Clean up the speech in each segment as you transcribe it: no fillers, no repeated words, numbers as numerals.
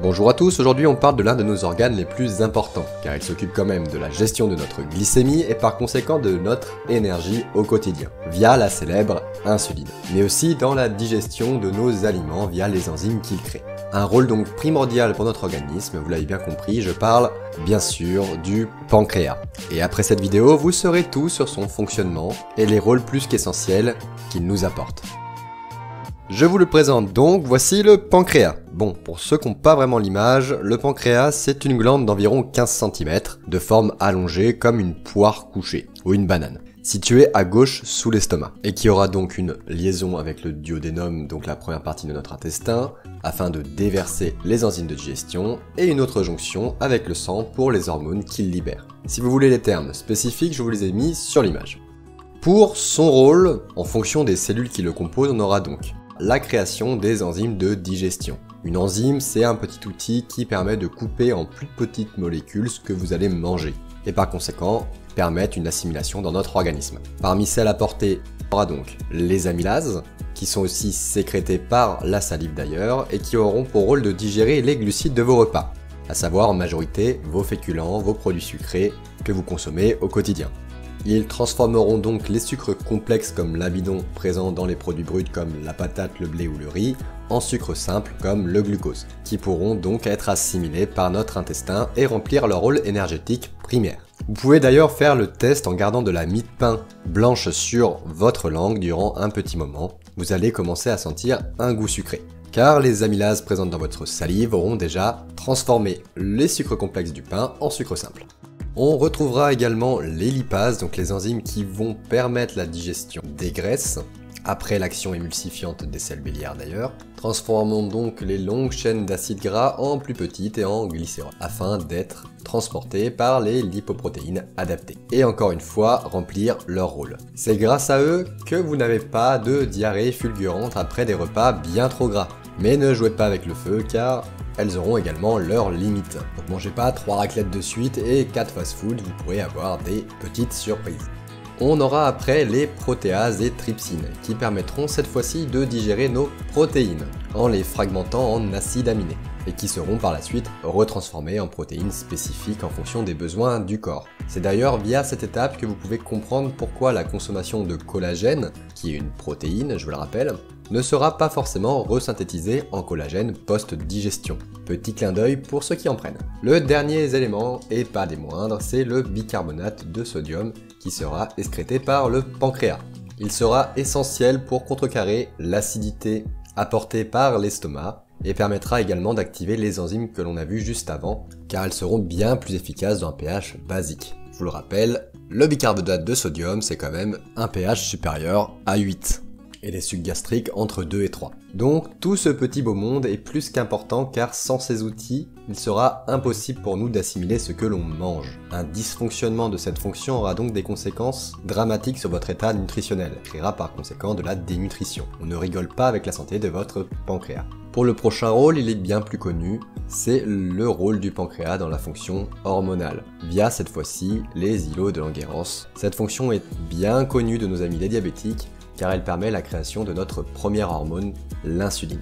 Bonjour à tous, aujourd'hui on parle de l'un de nos organes les plus importants, car il s'occupe quand même de la gestion de notre glycémie et par conséquent de notre énergie au quotidien, via la célèbre insuline, mais aussi dans la digestion de nos aliments via les enzymes qu'il crée. Un rôle donc primordial pour notre organisme, vous l'avez bien compris, je parle bien sûr du pancréas. Et après cette vidéo, vous saurez tout sur son fonctionnement et les rôles plus qu'essentiels qu'il nous apporte. Je vous le présente donc, voici le pancréas. Bon, pour ceux qui n'ont pas vraiment l'image, le pancréas c'est une glande d'environ 15 cm, de forme allongée comme une poire couchée, ou une banane, située à gauche sous l'estomac, et qui aura donc une liaison avec le duodénum, donc la première partie de notre intestin, afin de déverser les enzymes de digestion, et une autre jonction avec le sang pour les hormones qu'il libère. Si vous voulez les termes spécifiques, je vous les ai mis sur l'image. Pour son rôle, en fonction des cellules qui le composent, on aura donc la création des enzymes de digestion. Une enzyme, c'est un petit outil qui permet de couper en plus petites molécules ce que vous allez manger, et par conséquent, permettre une assimilation dans notre organisme. Parmi celles apportées, on aura donc les amylases, qui sont aussi sécrétées par la salive d'ailleurs, et qui auront pour rôle de digérer les glucides de vos repas, à savoir en majorité vos féculents, vos produits sucrés que vous consommez au quotidien. Ils transformeront donc les sucres complexes comme l'amidon présent dans les produits bruts comme la patate, le blé ou le riz, en sucres simples comme le glucose, qui pourront donc être assimilés par notre intestin et remplir leur rôle énergétique primaire. Vous pouvez d'ailleurs faire le test en gardant de la mie de pain blanche sur votre langue durant un petit moment. Vous allez commencer à sentir un goût sucré, car les amylases présentes dans votre salive auront déjà transformé les sucres complexes du pain en sucre simple. On retrouvera également les lipases, donc les enzymes qui vont permettre la digestion des graisses, après l'action émulsifiante des sels biliaires d'ailleurs, transformant donc les longues chaînes d'acides gras en plus petites et en glycérol, afin d'être transportées par les lipoprotéines adaptées. Et encore une fois, remplir leur rôle. C'est grâce à eux que vous n'avez pas de diarrhée fulgurante après des repas bien trop gras. Mais ne jouez pas avec le feu car elles auront également leurs limites. Donc mangez pas 3 raclettes de suite et 4 fast-food, vous pourrez avoir des petites surprises. On aura après les protéases et trypsines, qui permettront cette fois-ci de digérer nos protéines, en les fragmentant en acides aminés, et qui seront par la suite retransformées en protéines spécifiques en fonction des besoins du corps. C'est d'ailleurs via cette étape que vous pouvez comprendre pourquoi la consommation de collagène, qui est une protéine, je vous le rappelle, ne sera pas forcément resynthétisée en collagène post-digestion. Petit clin d'œil pour ceux qui en prennent. Le dernier élément, et pas des moindres, c'est le bicarbonate de sodium qui sera excrété par le pancréas. Il sera essentiel pour contrecarrer l'acidité apportée par l'estomac et permettra également d'activer les enzymes que l'on a vues juste avant, car elles seront bien plus efficaces dans un pH basique. Je vous le rappelle, le bicarbonate de sodium, c'est quand même un pH supérieur à 8. Et les sucs gastriques entre 2 et 3. Donc tout ce petit beau monde est plus qu'important car sans ces outils, il sera impossible pour nous d'assimiler ce que l'on mange. Un dysfonctionnement de cette fonction aura donc des conséquences dramatiques sur votre état nutritionnel, créera par conséquent de la dénutrition. On ne rigole pas avec la santé de votre pancréas. Pour le prochain rôle, il est bien plus connu, c'est le rôle du pancréas dans la fonction hormonale, via cette fois-ci les îlots de Langerhans. Cette fonction est bien connue de nos amis les diabétiques, car elle permet la création de notre première hormone, l'insuline.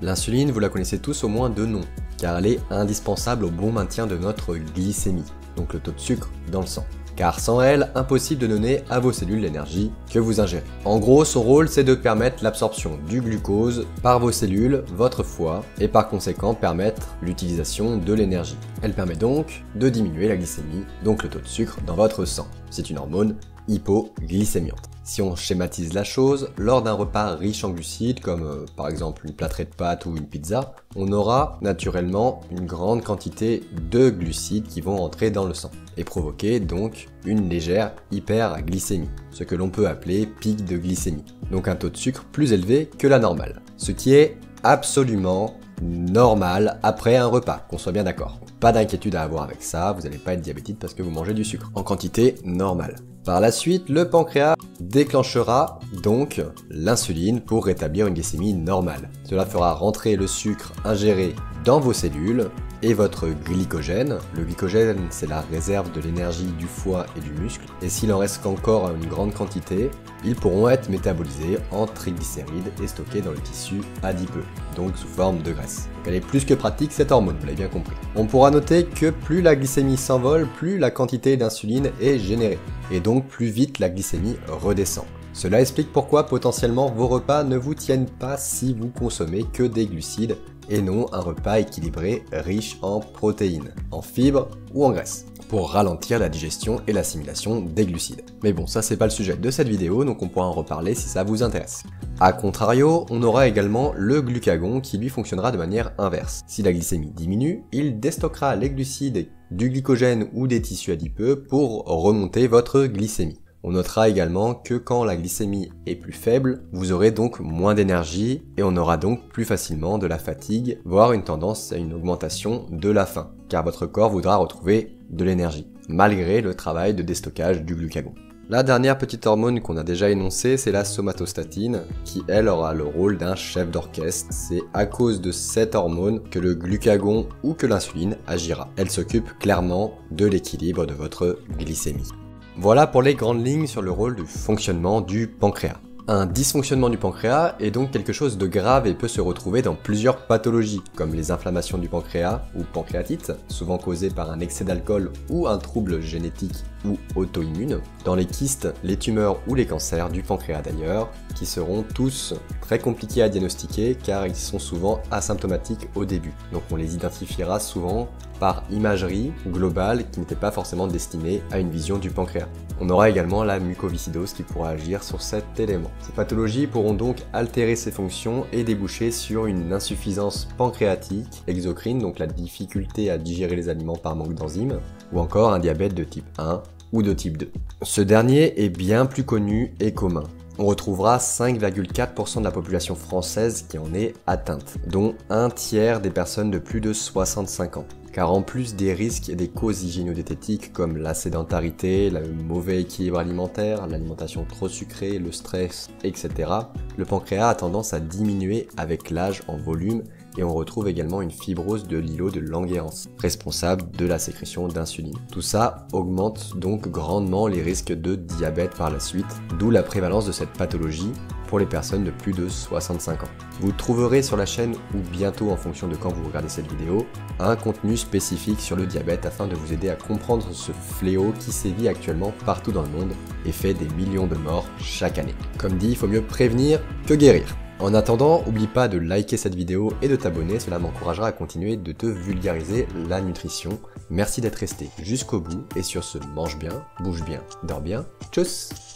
L'insuline, vous la connaissez tous au moins de nom, car elle est indispensable au bon maintien de notre glycémie, donc le taux de sucre dans le sang. Car sans elle, impossible de donner à vos cellules l'énergie que vous ingérez. En gros, son rôle, c'est de permettre l'absorption du glucose par vos cellules, votre foie, et par conséquent permettre l'utilisation de l'énergie. Elle permet donc de diminuer la glycémie, donc le taux de sucre dans votre sang. C'est une hormone hypoglycémiante. Si on schématise la chose, lors d'un repas riche en glucides, comme par exemple une plâtrée de pâtes ou une pizza, on aura naturellement une grande quantité de glucides qui vont entrer dans le sang et provoquer donc une légère hyperglycémie, ce que l'on peut appeler pic de glycémie, donc un taux de sucre plus élevé que la normale, ce qui est absolument normal après un repas, qu'on soit bien d'accord. Pas d'inquiétude à avoir avec ça, vous n'allez pas être diabétique parce que vous mangez du sucre, en quantité normale. Par la suite, le pancréas déclenchera donc l'insuline pour rétablir une glycémie normale. Cela fera rentrer le sucre ingéré dans vos cellules et votre glycogène. Le glycogène, c'est la réserve de l'énergie du foie et du muscle, et s'il en reste encore une grande quantité, ils pourront être métabolisés en triglycérides et stockés dans le tissu adipeux, donc sous forme de graisse. Donc elle est plus que pratique cette hormone, vous l'avez bien compris. On pourra noter que plus la glycémie s'envole, plus la quantité d'insuline est générée, et donc plus vite la glycémie redescend. Cela explique pourquoi potentiellement vos repas ne vous tiennent pas si vous consommez que des glucides et non un repas équilibré riche en protéines, en fibres ou en graisses, pour ralentir la digestion et l'assimilation des glucides. Mais bon, ça c'est pas le sujet de cette vidéo, donc on pourra en reparler si ça vous intéresse. A contrario, on aura également le glucagon qui lui fonctionnera de manière inverse. Si la glycémie diminue, il déstockera les glucides du glycogène ou des tissus adipeux pour remonter votre glycémie. On notera également que quand la glycémie est plus faible, vous aurez donc moins d'énergie et on aura donc plus facilement de la fatigue, voire une tendance à une augmentation de la faim, car votre corps voudra retrouver de l'énergie, malgré le travail de déstockage du glucagon. La dernière petite hormone qu'on a déjà énoncée, c'est la somatostatine, qui elle aura le rôle d'un chef d'orchestre. C'est à cause de cette hormone que le glucagon ou que l'insuline agira. Elle s'occupe clairement de l'équilibre de votre glycémie. Voilà pour les grandes lignes sur le rôle du fonctionnement du pancréas. Un dysfonctionnement du pancréas est donc quelque chose de grave et peut se retrouver dans plusieurs pathologies, comme les inflammations du pancréas ou pancréatite, souvent causées par un excès d'alcool ou un trouble génétique ou auto-immune, dans les kystes, les tumeurs ou les cancers du pancréas d'ailleurs, qui seront tous très compliqués à diagnostiquer car ils sont souvent asymptomatiques au début. Donc on les identifiera souvent par imagerie globale qui n'était pas forcément destinée à une vision du pancréas. On aura également la mucoviscidose qui pourra agir sur cet élément. Ces pathologies pourront donc altérer ses fonctions et déboucher sur une insuffisance pancréatique, exocrine, donc la difficulté à digérer les aliments par manque d'enzymes, ou encore un diabète de type 1 ou de type 2. Ce dernier est bien plus connu et commun. On retrouvera 5,4% de la population française qui en est atteinte, dont un tiers des personnes de plus de 65 ans. Car en plus des risques et des causes hygiéno-diététiques comme la sédentarité, le mauvais équilibre alimentaire, l'alimentation trop sucrée, le stress, etc., le pancréas a tendance à diminuer avec l'âge en volume et on retrouve également une fibrose de l'îlot de Langerhans, responsable de la sécrétion d'insuline. Tout ça augmente donc grandement les risques de diabète par la suite, d'où la prévalence de cette pathologie pour les personnes de plus de 65 ans. Vous trouverez sur la chaîne, ou bientôt en fonction de quand vous regardez cette vidéo, un contenu spécifique sur le diabète afin de vous aider à comprendre ce fléau qui sévit actuellement partout dans le monde et fait des millions de morts chaque année. Comme dit, il faut mieux prévenir que guérir. En attendant, n'oublie pas de liker cette vidéo et de t'abonner, cela m'encouragera à continuer de te vulgariser la nutrition. Merci d'être resté jusqu'au bout et sur ce, mange bien, bouge bien, dors bien, tchuss!